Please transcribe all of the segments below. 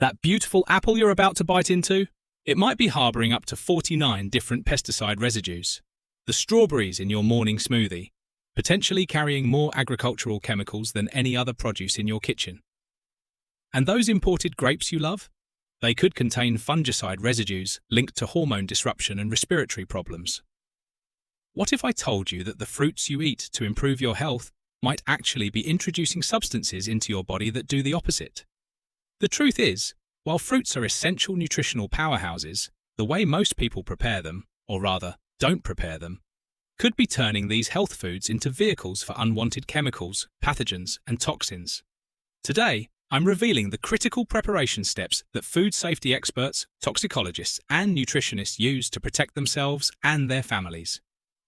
That beautiful apple you're about to bite into? It might be harboring up to 49 different pesticide residues. The strawberries in your morning smoothie, potentially carrying more agricultural chemicals than any other produce in your kitchen. And those imported grapes you love? They could contain fungicide residues linked to hormone disruption and respiratory problems. What if I told you that the fruits you eat to improve your health might actually be introducing substances into your body that do the opposite? The truth is, while fruits are essential nutritional powerhouses, the way most people prepare them, or rather, don't prepare them, could be turning these health foods into vehicles for unwanted chemicals, pathogens, and toxins. Today, I'm revealing the critical preparation steps that food safety experts, toxicologists, and nutritionists use to protect themselves and their families.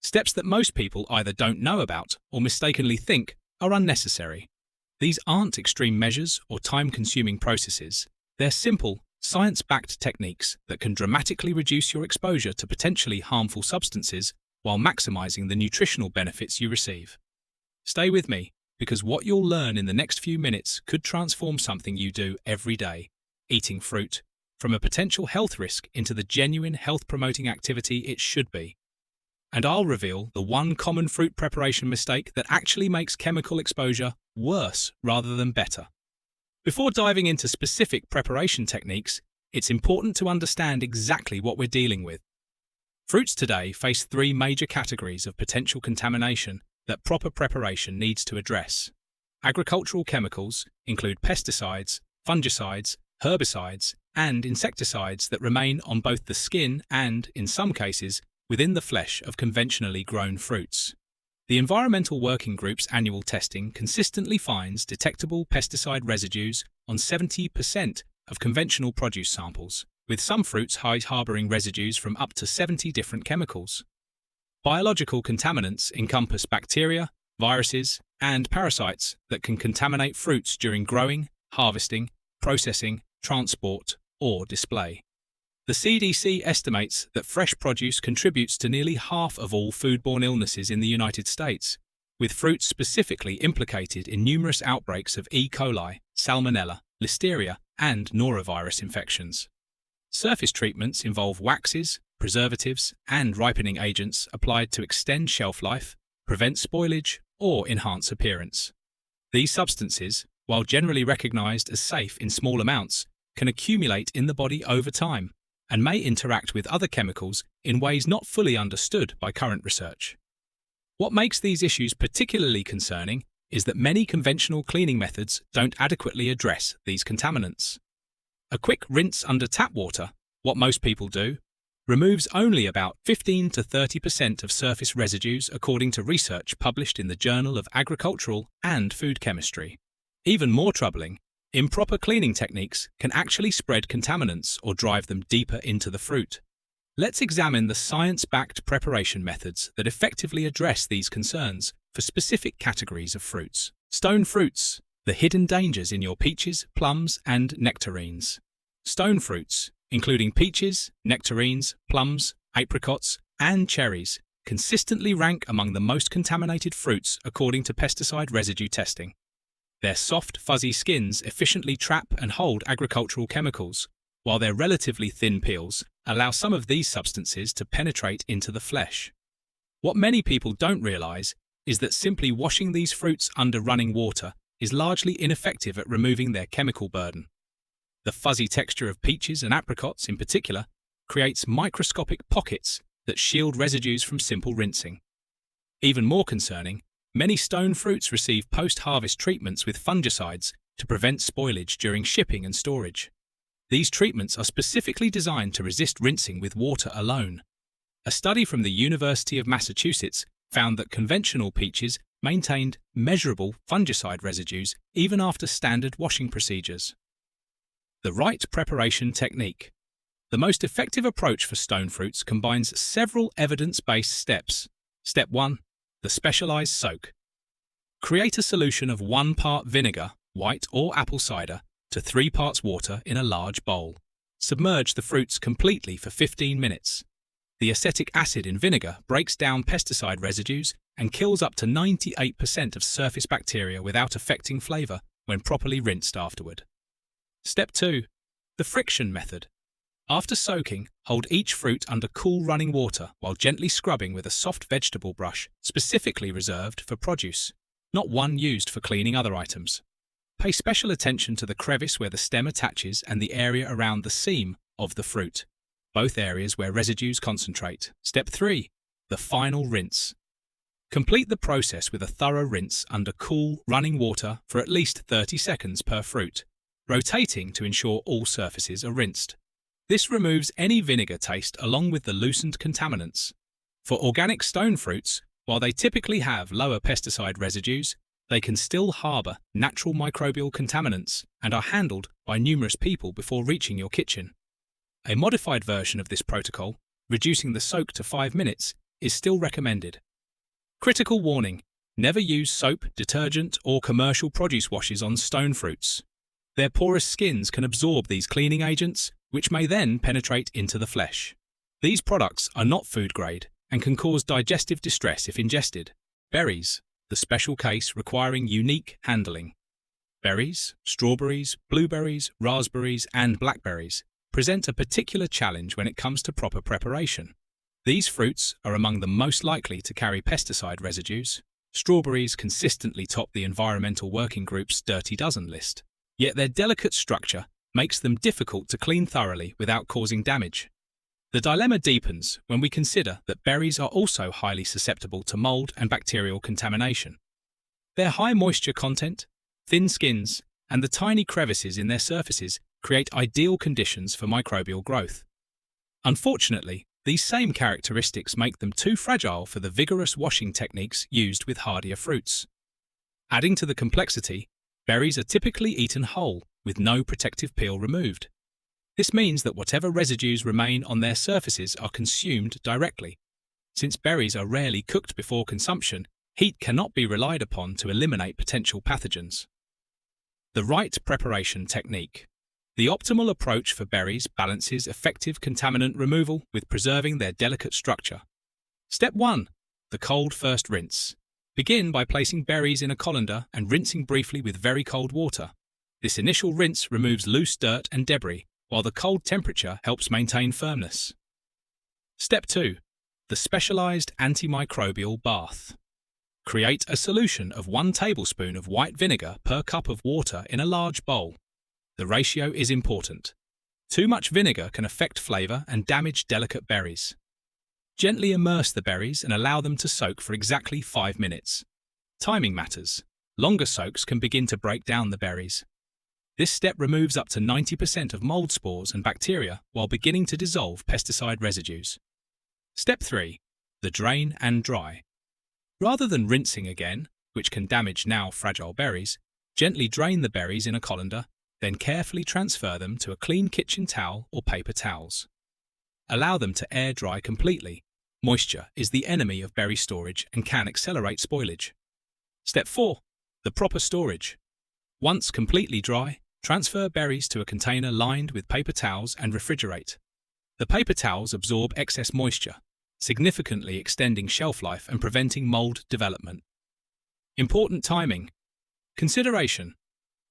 Steps that most people either don't know about or mistakenly think are unnecessary. These aren't extreme measures or time-consuming processes. They're simple, science-backed techniques that can dramatically reduce your exposure to potentially harmful substances while maximizing the nutritional benefits you receive. Stay with me, because what you'll learn in the next few minutes could transform something you do every day, eating fruit, from a potential health risk into the genuine health-promoting activity it should be. And I'll reveal the one common fruit preparation mistake that actually makes chemical exposure worse rather than better. Before diving into specific preparation techniques, it's important to understand exactly what we're dealing with. Fruits today face three major categories of potential contamination that proper preparation needs to address. Agricultural chemicals include pesticides, fungicides, herbicides, and insecticides that remain on both the skin and, in some cases, within the flesh of conventionally grown fruits. The Environmental Working Group's annual testing consistently finds detectable pesticide residues on 70% of conventional produce samples, with some fruits harboring residues from up to 70 different chemicals. Biological contaminants encompass bacteria, viruses, and parasites that can contaminate fruits during growing, harvesting, processing, transport, or display. The CDC estimates that fresh produce contributes to nearly half of all foodborne illnesses in the United States, with fruits specifically implicated in numerous outbreaks of E. coli, Salmonella, Listeria, and norovirus infections. Surface treatments involve waxes, preservatives, and ripening agents applied to extend shelf life, prevent spoilage, or enhance appearance. These substances, while generally recognized as safe in small amounts, can accumulate in the body over time and may interact with other chemicals in ways not fully understood by current research. What makes these issues particularly concerning is that many conventional cleaning methods don't adequately address these contaminants. A quick rinse under tap water, what most people do, removes only about 15 to 30% of surface residues according to research published in the Journal of Agricultural and Food Chemistry. Even more troubling, improper cleaning techniques can actually spread contaminants or drive them deeper into the fruit. Let's examine the science-backed preparation methods that effectively address these concerns for specific categories of fruits. Stone fruits, the hidden dangers in your peaches, plums, and nectarines. Stone fruits, including peaches, nectarines, plums, apricots, and cherries, consistently rank among the most contaminated fruits according to pesticide residue testing. Their soft, fuzzy skins efficiently trap and hold agricultural chemicals, while their relatively thin peels allow some of these substances to penetrate into the flesh. What many people don't realize is that simply washing these fruits under running water is largely ineffective at removing their chemical burden. The fuzzy texture of peaches and apricots in particular creates microscopic pockets that shield residues from simple rinsing. Even more concerning, many stone fruits receive post-harvest treatments with fungicides to prevent spoilage during shipping and storage. These treatments are specifically designed to resist rinsing with water alone. A study from the University of Massachusetts found that conventional peaches maintained measurable fungicide residues even after standard washing procedures. The right preparation technique. The most effective approach for stone fruits combines several evidence-based steps. Step 1. The specialized soak. Create a solution of 1 part vinegar, white or apple cider, to 3 parts water in a large bowl. Submerge the fruits completely for 15 minutes. The acetic acid in vinegar breaks down pesticide residues and kills up to 98% of surface bacteria without affecting flavor when properly rinsed afterward. Step 2. The friction method. After soaking, hold each fruit under cool running water while gently scrubbing with a soft vegetable brush specifically reserved for produce, not one used for cleaning other items. Pay special attention to the crevice where the stem attaches and the area around the seam of the fruit, both areas where residues concentrate. Step 3. The final rinse. Complete the process with a thorough rinse under cool, running water for at least 30 seconds per fruit, rotating to ensure all surfaces are rinsed. This removes any vinegar taste along with the loosened contaminants. For organic stone fruits, while they typically have lower pesticide residues, they can still harbour natural microbial contaminants and are handled by numerous people before reaching your kitchen. A modified version of this protocol, reducing the soak to 5 minutes, is still recommended. Critical warning: never use soap, detergent, or commercial produce washes on stone fruits. Their porous skins can absorb these cleaning agents, which may then penetrate into the flesh. These products are not food grade and can cause digestive distress if ingested. Berries, the special case requiring unique handling. Berries, strawberries, blueberries, raspberries, and blackberries present a particular challenge when it comes to proper preparation. These fruits are among the most likely to carry pesticide residues. Strawberries consistently top the Environmental Working Group's Dirty Dozen list, yet their delicate structure makes them difficult to clean thoroughly without causing damage. The dilemma deepens when we consider that berries are also highly susceptible to mold and bacterial contamination. Their high moisture content, thin skins, and the tiny crevices in their surfaces create ideal conditions for microbial growth. Unfortunately, these same characteristics make them too fragile for the vigorous washing techniques used with hardier fruits. Adding to the complexity, berries are typically eaten whole, with no protective peel removed. This means that whatever residues remain on their surfaces are consumed directly. Since berries are rarely cooked before consumption, heat cannot be relied upon to eliminate potential pathogens. The right preparation technique. The optimal approach for berries balances effective contaminant removal with preserving their delicate structure. Step 1. The cold first rinse. Begin by placing berries in a colander and rinsing briefly with very cold water. This initial rinse removes loose dirt and debris, while the cold temperature helps maintain firmness. Step 2. The specialized antimicrobial bath. Create a solution of 1 tablespoon of white vinegar per cup of water in a large bowl. The ratio is important. Too much vinegar can affect flavor and damage delicate berries. Gently immerse the berries and allow them to soak for exactly 5 minutes. Timing matters. Longer soaks can begin to break down the berries. This step removes up to 90% of mold spores and bacteria while beginning to dissolve pesticide residues. Step 3. The drain and dry. Rather than rinsing again, which can damage now fragile berries, gently drain the berries in a colander, then carefully transfer them to a clean kitchen towel or paper towels. Allow them to air dry completely. Moisture is the enemy of berry storage and can accelerate spoilage. Step 4. The proper storage. Once completely dry, transfer berries to a container lined with paper towels and refrigerate. The paper towels absorb excess moisture, significantly extending shelf life and preventing mold development. Important timing. Consideration.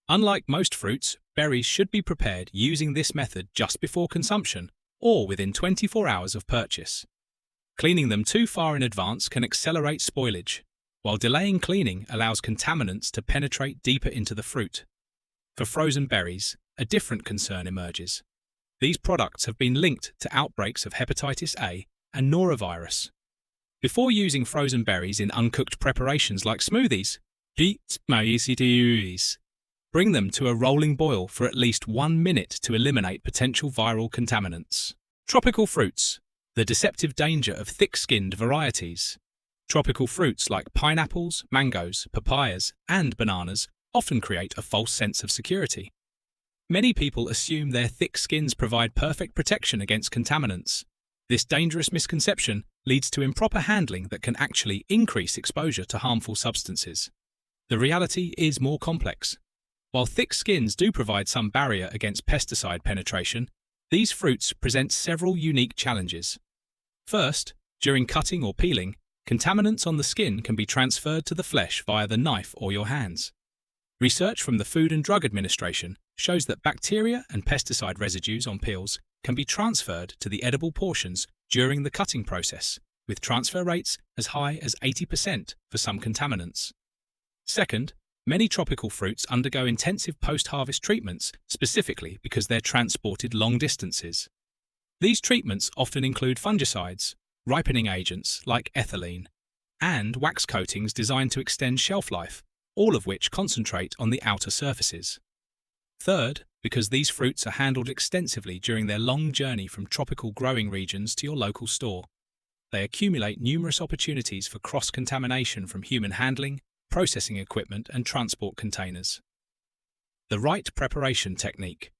Unlike most fruits, berries should be prepared using this method just before consumption or within 24 hours of purchase. Cleaning them too far in advance can accelerate spoilage, while delaying cleaning allows contaminants to penetrate deeper into the fruit. For frozen berries, a different concern emerges. These products have been linked to outbreaks of hepatitis A and norovirus. Before using frozen berries in uncooked preparations like smoothies, bring them to a rolling boil for at least 1 minute to eliminate potential viral contaminants. Tropical fruits. The deceptive danger of thick-skinned varieties. Tropical fruits like pineapples, mangoes, papayas, and bananas often create a false sense of security. Many people assume their thick skins provide perfect protection against contaminants. This dangerous misconception leads to improper handling that can actually increase exposure to harmful substances. The reality is more complex. While thick skins do provide some barrier against pesticide penetration, these fruits present several unique challenges. First, during cutting or peeling, contaminants on the skin can be transferred to the flesh via the knife or your hands. Research from the Food and Drug Administration shows that bacteria and pesticide residues on peels can be transferred to the edible portions during the cutting process, with transfer rates as high as 80% for some contaminants. Second, many tropical fruits undergo intensive post-harvest treatments specifically because they're transported long distances. These treatments often include fungicides, ripening agents like ethylene, and wax coatings designed to extend shelf life, all of which concentrate on the outer surfaces. Third, because these fruits are handled extensively during their long journey from tropical growing regions to your local store, they accumulate numerous opportunities for cross-contamination from human handling, processing equipment, and transport containers. The right preparation technique.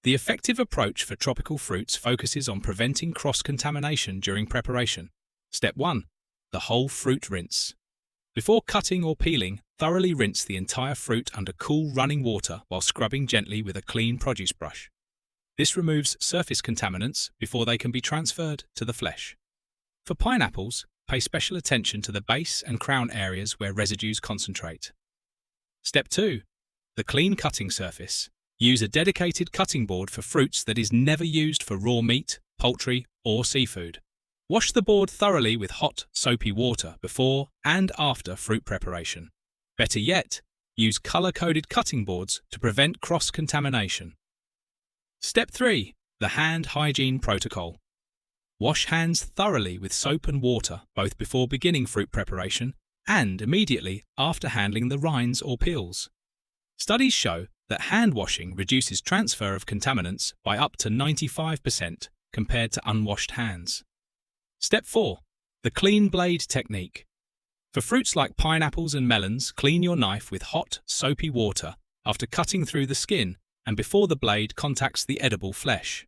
The effective approach for tropical fruits focuses on preventing cross-contamination during preparation. Step 1. The whole fruit rinse. Before cutting or peeling, thoroughly rinse the entire fruit under cool running water while scrubbing gently with a clean produce brush. This removes surface contaminants before they can be transferred to the flesh. For pineapples, pay special attention to the base and crown areas where residues concentrate. Step 2. The clean cutting surface. Use a dedicated cutting board for fruits that is never used for raw meat, poultry, or seafood. Wash the board thoroughly with hot, soapy water before and after fruit preparation. Better yet, use color-coded cutting boards to prevent cross-contamination. Step 3. The hand hygiene protocol. Wash hands thoroughly with soap and water both before beginning fruit preparation and immediately after handling the rinds or peels. Studies show that hand washing reduces transfer of contaminants by up to 95% compared to unwashed hands. Step 4. The clean blade technique. For fruits like pineapples and melons, clean your knife with hot, soapy water after cutting through the skin and before the blade contacts the edible flesh.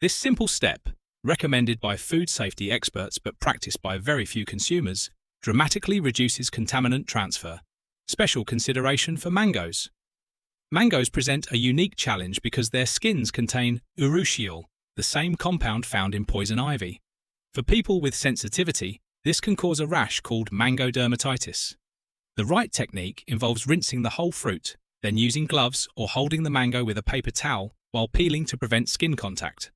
This simple step, recommended by food safety experts but practiced by very few consumers, dramatically reduces contaminant transfer. Special consideration for mangoes. Mangoes present a unique challenge because their skins contain urushiol, the same compound found in poison ivy. For people with sensitivity, this can cause a rash called mango dermatitis. The right technique involves rinsing the whole fruit, then using gloves or holding the mango with a paper towel while peeling to prevent skin contact.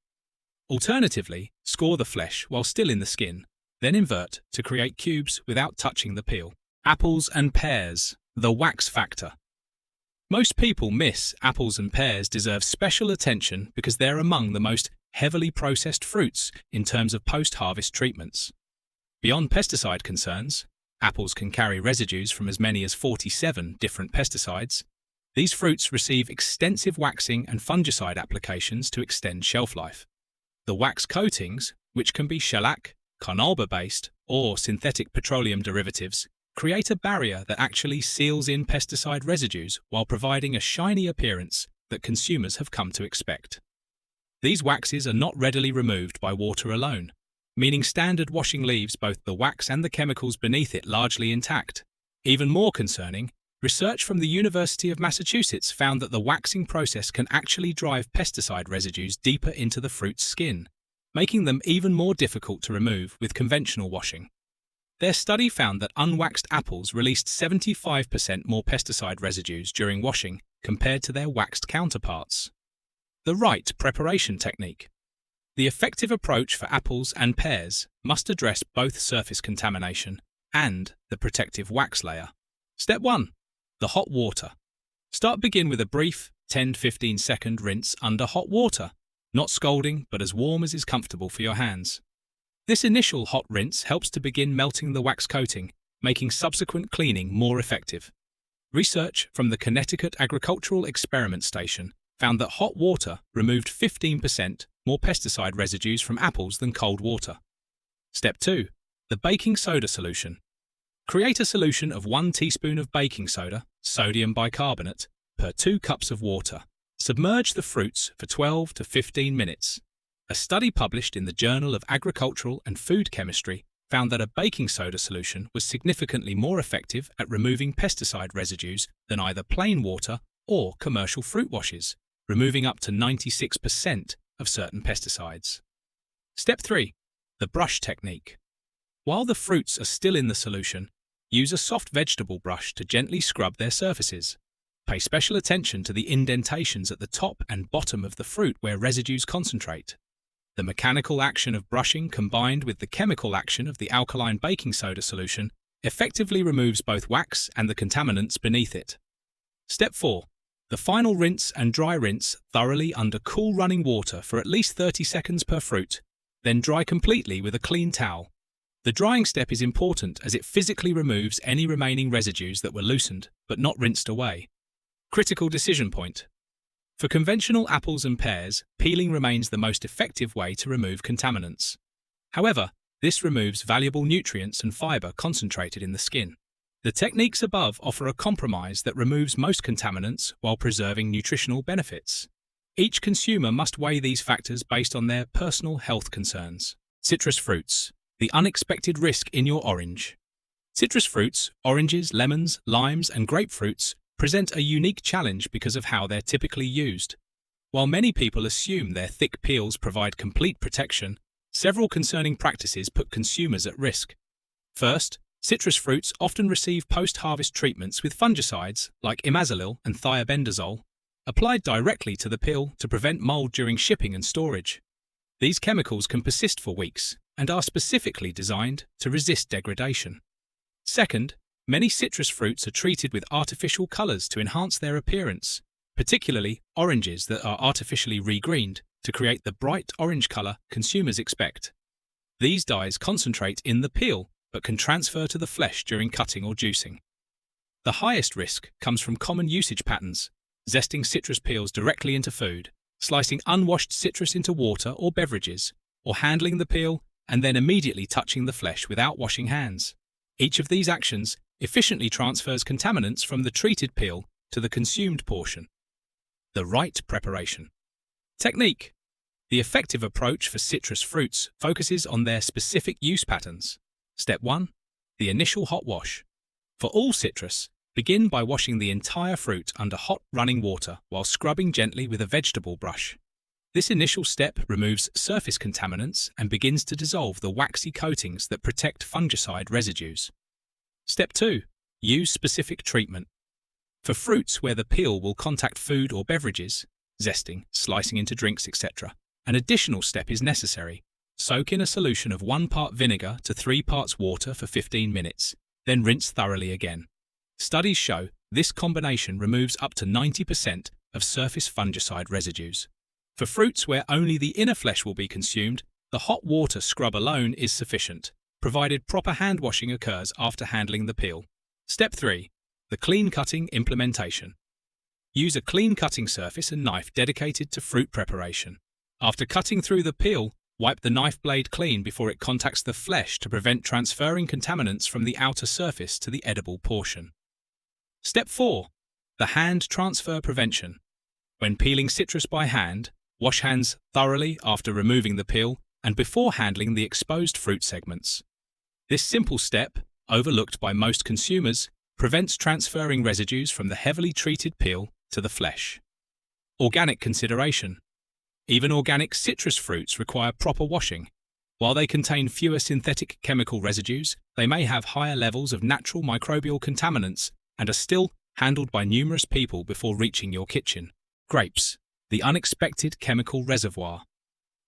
Alternatively, score the flesh while still in the skin, then invert to create cubes without touching the peel. Apples and pears. The wax factor. Most people miss apples and pears deserve special attention because they're among the most heavily processed fruits in terms of post-harvest treatments. Beyond pesticide concerns, apples can carry residues from as many as 47 different pesticides. These fruits receive extensive waxing and fungicide applications to extend shelf life. The wax coatings, which can be shellac, carnauba-based, or synthetic petroleum derivatives, create a barrier that actually seals in pesticide residues while providing a shiny appearance that consumers have come to expect. These waxes are not readily removed by water alone, meaning standard washing leaves both the wax and the chemicals beneath it largely intact. Even more concerning, research from the University of Massachusetts found that the waxing process can actually drive pesticide residues deeper into the fruit's skin, making them even more difficult to remove with conventional washing. Their study found that unwaxed apples released 75% more pesticide residues during washing compared to their waxed counterparts. The right preparation technique. The effective approach for apples and pears must address both surface contamination and the protective wax layer. Step 1. The hot water. Begin with a brief 10-15 second rinse under hot water, not scalding but as warm as is comfortable for your hands. This initial hot rinse helps to begin melting the wax coating, making subsequent cleaning more effective. Research from the Connecticut Agricultural Experiment Station found that hot water removed 15% more pesticide residues from apples than cold water. Step 2. The baking soda solution. Create a solution of 1 teaspoon of baking soda, sodium bicarbonate, per 2 cups of water. Submerge the fruits for 12 to 15 minutes. A study published in the Journal of Agricultural and Food Chemistry found that a baking soda solution was significantly more effective at removing pesticide residues than either plain water or commercial fruit washes, removing up to 96% of certain pesticides. Step 3. The brush technique. While the fruits are still in the solution, use a soft vegetable brush to gently scrub their surfaces. Pay special attention to the indentations at the top and bottom of the fruit where residues concentrate. The mechanical action of brushing combined with the chemical action of the alkaline baking soda solution effectively removes both wax and the contaminants beneath it. Step 4. The final rinse and dry rinse thoroughly under cool running water for at least 30 seconds per fruit, then dry completely with a clean towel. The drying step is important as it physically removes any remaining residues that were loosened but not rinsed away. Critical decision point. For conventional apples and pears, peeling remains the most effective way to remove contaminants. However, this removes valuable nutrients and fiber concentrated in the skin. The techniques above offer a compromise that removes most contaminants while preserving nutritional benefits. Each consumer must weigh these factors based on their personal health concerns. Citrus fruits. The unexpected risk in your orange. Citrus fruits, oranges, lemons, limes, and grapefruits present a unique challenge because of how they're typically used. While many people assume their thick peels provide complete protection, several concerning practices put consumers at risk. First, citrus fruits often receive post-harvest treatments with fungicides like imazalil and thiabendazole applied directly to the peel to prevent mold during shipping and storage. These chemicals can persist for weeks and are specifically designed to resist degradation. Second, many citrus fruits are treated with artificial colors to enhance their appearance, particularly oranges that are artificially regreened to create the bright orange color consumers expect. These dyes concentrate in the peel but can transfer to the flesh during cutting or juicing. The highest risk comes from common usage patterns, zesting citrus peels directly into food, slicing unwashed citrus into water or beverages, or handling the peel and then immediately touching the flesh without washing hands. Each of these actions efficiently transfers contaminants from the treated peel to the consumed portion. The right preparation. Technique. The effective approach for citrus fruits focuses on their specific use patterns. Step 1. The initial hot wash. For all citrus, begin by washing the entire fruit under hot running water while scrubbing gently with a vegetable brush. This initial step removes surface contaminants and begins to dissolve the waxy coatings that protect fungicide residues. Step 2. Use specific treatment. For fruits where the peel will contact food or beverages, zesting, slicing into drinks, etc., an additional step is necessary. Soak in a solution of 1 part vinegar to 3 parts water for 15 minutes, then rinse thoroughly again. Studies show this combination removes up to 90% of surface fungicide residues. For fruits where only the inner flesh will be consumed, the hot water scrub alone is sufficient, provided proper hand washing occurs after handling the peel. Step 3. The clean cutting implementation. Use a clean cutting surface and knife dedicated to fruit preparation. After cutting through the peel, wipe the knife blade clean before it contacts the flesh to prevent transferring contaminants from the outer surface to the edible portion. Step 4. The hand transfer prevention. When peeling citrus by hand, wash hands thoroughly after removing the peel and before handling the exposed fruit segments. This simple step, overlooked by most consumers, prevents transferring residues from the heavily treated peel to the flesh. Organic consideration. Even organic citrus fruits require proper washing. While they contain fewer synthetic chemical residues, they may have higher levels of natural microbial contaminants and are still handled by numerous people before reaching your kitchen. Grapes, the unexpected chemical reservoir.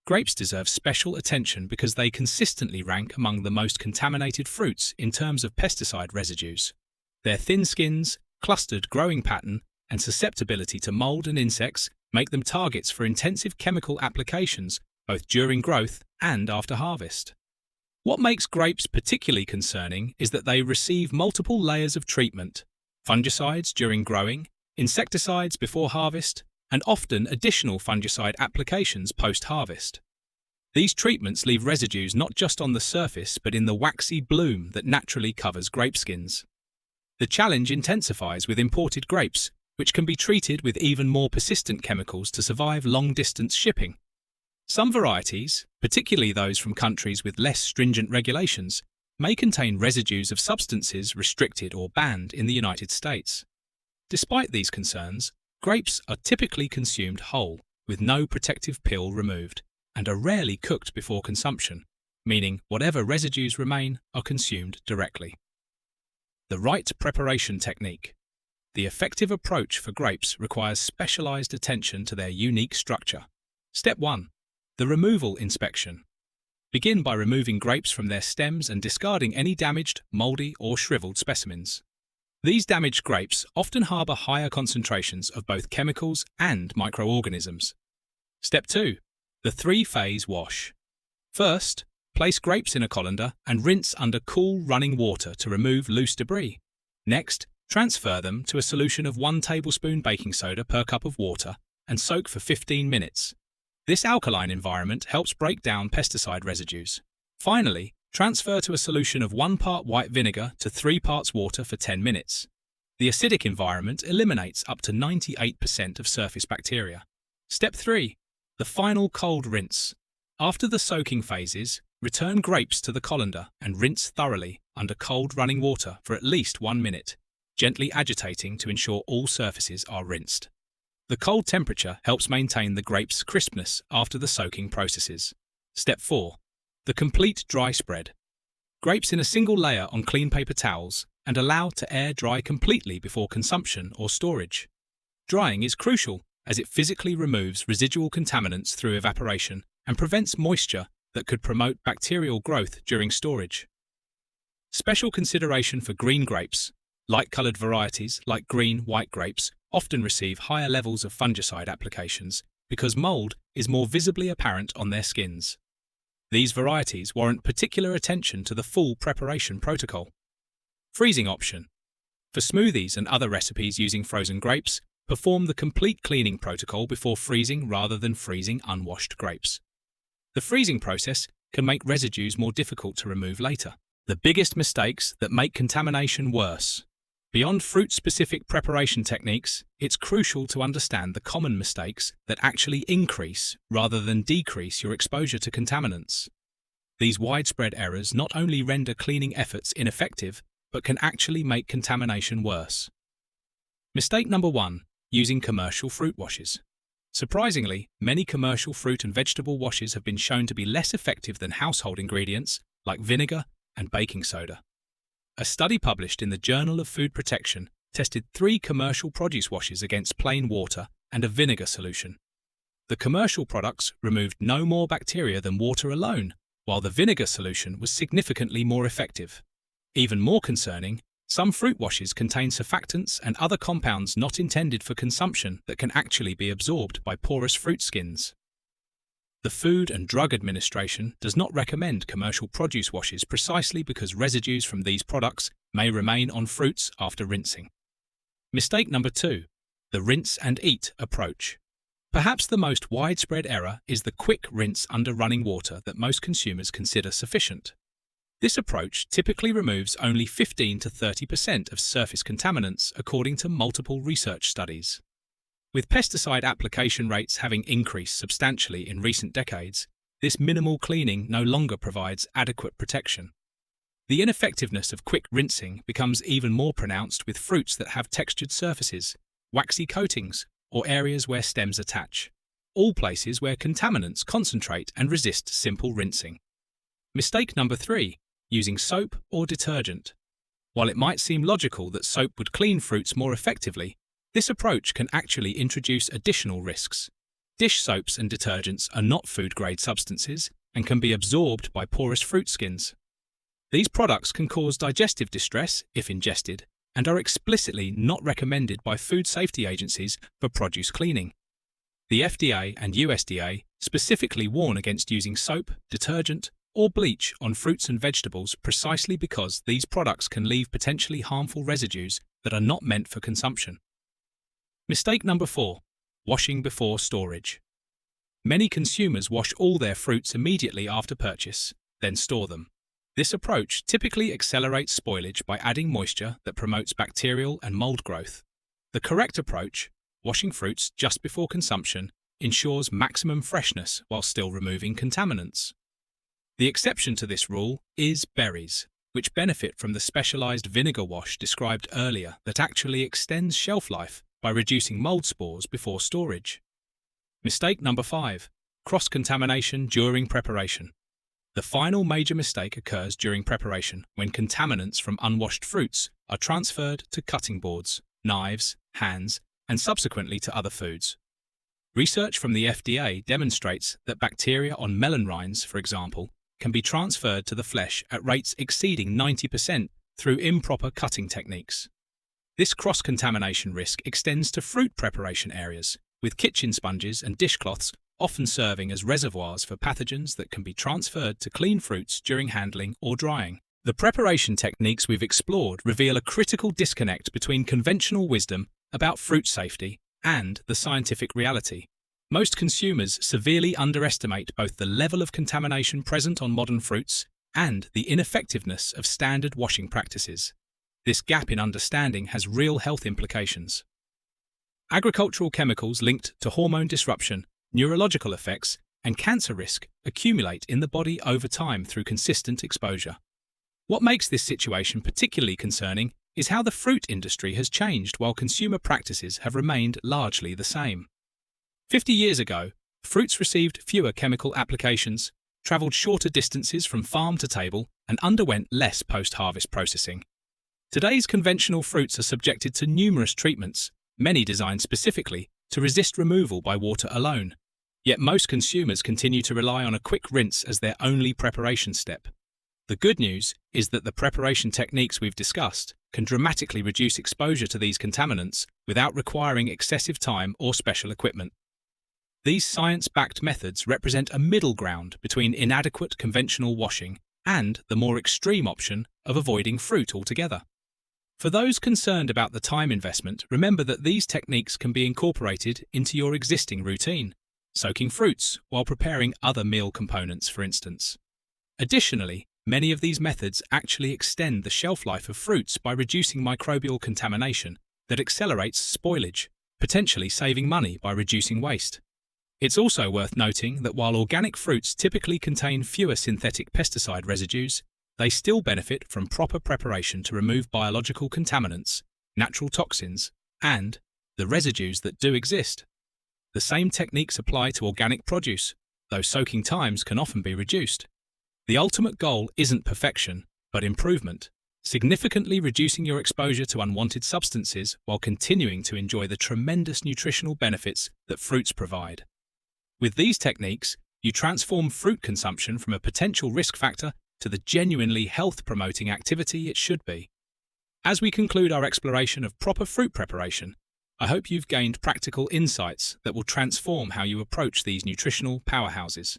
Grapes deserve special attention because they consistently rank among the most contaminated fruits in terms of pesticide residues. Their thin skins, clustered growing pattern, and susceptibility to mold and insects make them targets for intensive chemical applications both during growth and after harvest. What makes grapes particularly concerning is that they receive multiple layers of treatment: fungicides during growing, insecticides before harvest, and often additional fungicide applications post-harvest. These treatments leave residues not just on the surface but in the waxy bloom that naturally covers grape skins. The challenge intensifies with imported grapes, which can be treated with even more persistent chemicals to survive long-distance shipping. Some varieties, particularly those from countries with less stringent regulations, may contain residues of substances restricted or banned in the United States. Despite these concerns, grapes are typically consumed whole, with no protective peel removed, and are rarely cooked before consumption, meaning whatever residues remain are consumed directly. The right preparation technique. The effective approach for grapes requires specialized attention to their unique structure. Step 1. The removal inspection. Begin by removing grapes from their stems and discarding any damaged, moldy, or shriveled specimens. These damaged grapes often harbor higher concentrations of both chemicals and microorganisms. Step 2. The 3-phase wash. First, place grapes in a colander and rinse under cool running water to remove loose debris. Next, transfer them to a solution of 1 tablespoon baking soda per cup of water and soak for 15 minutes. This alkaline environment helps break down pesticide residues. Finally, transfer to a solution of 1 part white vinegar to 3 parts water for 10 minutes. The acidic environment eliminates up to 98% of surface bacteria. Step 3. The final cold rinse. After the soaking phases, return grapes to the colander and rinse thoroughly under cold running water for at least 1 minute, gently agitating to ensure all surfaces are rinsed. The cold temperature helps maintain the grape's crispness after the soaking processes. Step 4. The complete dry spread. Grapes in a single layer on clean paper towels and allow to air dry completely before consumption or storage. Drying is crucial as it physically removes residual contaminants through evaporation and prevents moisture that could promote bacterial growth during storage. Special consideration for green grapes. Light-coloured varieties like green, white grapes often receive higher levels of fungicide applications because mold is more visibly apparent on their skins. These varieties warrant particular attention to the full preparation protocol. Freezing option. For smoothies and other recipes using frozen grapes, perform the complete cleaning protocol before freezing rather than freezing unwashed grapes. The freezing process can make residues more difficult to remove later. The biggest mistakes that make contamination worse. Beyond fruit-specific preparation techniques, it's crucial to understand the common mistakes that actually increase rather than decrease your exposure to contaminants. These widespread errors not only render cleaning efforts ineffective, but can actually make contamination worse. Mistake number 1. Using commercial fruit washes. Surprisingly, many commercial fruit and vegetable washes have been shown to be less effective than household ingredients like vinegar and baking soda. A study published in the Journal of Food Protection tested 3 commercial produce washes against plain water and a vinegar solution. The commercial products removed no more bacteria than water alone, while the vinegar solution was significantly more effective. Even more concerning, some fruit washes contain surfactants and other compounds not intended for consumption that can actually be absorbed by porous fruit skins. The Food and Drug Administration does not recommend commercial produce washes precisely because residues from these products may remain on fruits after rinsing. Mistake number 2. The rinse and eat approach. Perhaps the most widespread error is the quick rinse under running water that most consumers consider sufficient. This approach typically removes only 15 to 30% of surface contaminants according to multiple research studies. With pesticide application rates having increased substantially in recent decades, this minimal cleaning no longer provides adequate protection. The ineffectiveness of quick rinsing becomes even more pronounced with fruits that have textured surfaces, waxy coatings, or areas where stems attach, all places where contaminants concentrate and resist simple rinsing. Mistake number 3. Using soap or detergent. While it might seem logical that soap would clean fruits more effectively, this approach can actually introduce additional risks. Dish soaps and detergents are not food-grade substances and can be absorbed by porous fruit skins. These products can cause digestive distress if ingested and are explicitly not recommended by food safety agencies for produce cleaning. The FDA and USDA specifically warn against using soap, detergent, or bleach on fruits and vegetables precisely because these products can leave potentially harmful residues that are not meant for consumption. Mistake number 4. Washing before storage. Many consumers wash all their fruits immediately after purchase, then store them. This approach typically accelerates spoilage by adding moisture that promotes bacterial and mold growth. The correct approach, washing fruits just before consumption, ensures maximum freshness while still removing contaminants. The exception to this rule is berries, which benefit from the specialized vinegar wash described earlier that actually extends shelf life by reducing mold spores before storage. Mistake number 5. Cross-contamination during preparation. The final major mistake occurs during preparation when contaminants from unwashed fruits are transferred to cutting boards, knives, hands, and subsequently to other foods. Research from the FDA demonstrates that bacteria on melon rinds, for example, can be transferred to the flesh at rates exceeding 90% through improper cutting techniques. This cross-contamination risk extends to fruit preparation areas, with kitchen sponges and dishcloths often serving as reservoirs for pathogens that can be transferred to clean fruits during handling or drying. The preparation techniques we've explored reveal a critical disconnect between conventional wisdom about fruit safety and the scientific reality. Most consumers severely underestimate both the level of contamination present on modern fruits and the ineffectiveness of standard washing practices. This gap in understanding has real health implications. Agricultural chemicals linked to hormone disruption, neurological effects, and cancer risk accumulate in the body over time through consistent exposure. What makes this situation particularly concerning is how the fruit industry has changed while consumer practices have remained largely the same. 50 years ago, fruits received fewer chemical applications, travelled shorter distances from farm to table, and underwent less post-harvest processing. Today's conventional fruits are subjected to numerous treatments, many designed specifically to resist removal by water alone. Yet most consumers continue to rely on a quick rinse as their only preparation step. The good news is that the preparation techniques we've discussed can dramatically reduce exposure to these contaminants without requiring excessive time or special equipment. These science-backed methods represent a middle ground between inadequate conventional washing and the more extreme option of avoiding fruit altogether. For those concerned about the time investment, remember that these techniques can be incorporated into your existing routine, soaking fruits while preparing other meal components, for instance. Additionally, many of these methods actually extend the shelf life of fruits by reducing microbial contamination that accelerates spoilage, potentially saving money by reducing waste. It's also worth noting that while organic fruits typically contain fewer synthetic pesticide residues, they still benefit from proper preparation to remove biological contaminants, natural toxins, and the residues that do exist. The same techniques apply to organic produce, though soaking times can often be reduced. The ultimate goal isn't perfection, but improvement, significantly reducing your exposure to unwanted substances while continuing to enjoy the tremendous nutritional benefits that fruits provide. With these techniques, you transform fruit consumption from a potential risk factor to the genuinely health-promoting activity it should be. As we conclude our exploration of proper fruit preparation, I hope you've gained practical insights that will transform how you approach these nutritional powerhouses.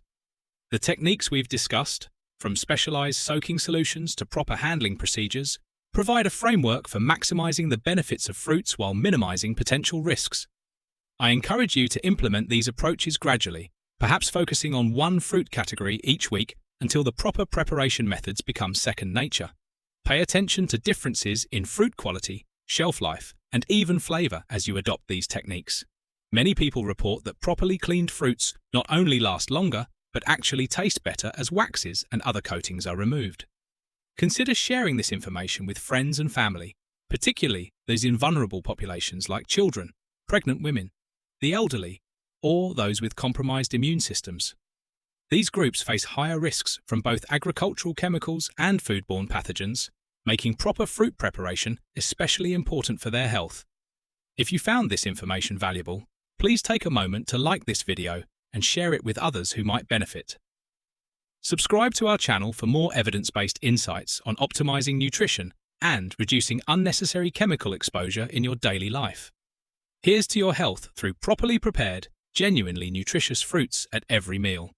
The techniques we've discussed, from specialized soaking solutions to proper handling procedures, provide a framework for maximizing the benefits of fruits while minimizing potential risks. I encourage you to implement these approaches gradually, perhaps focusing on one fruit category each week until the proper preparation methods become second nature. Pay attention to differences in fruit quality, shelf life, and even flavor as you adopt these techniques. Many people report that properly cleaned fruits not only last longer, but actually taste better as waxes and other coatings are removed. Consider sharing this information with friends and family, particularly those in vulnerable populations like children, pregnant women, the elderly, or those with compromised immune systems. These groups face higher risks from both agricultural chemicals and foodborne pathogens, making proper fruit preparation especially important for their health. If you found this information valuable, please take a moment to like this video and share it with others who might benefit. Subscribe to our channel for more evidence-based insights on optimizing nutrition and reducing unnecessary chemical exposure in your daily life. Here's to your health through properly prepared, genuinely nutritious fruits at every meal.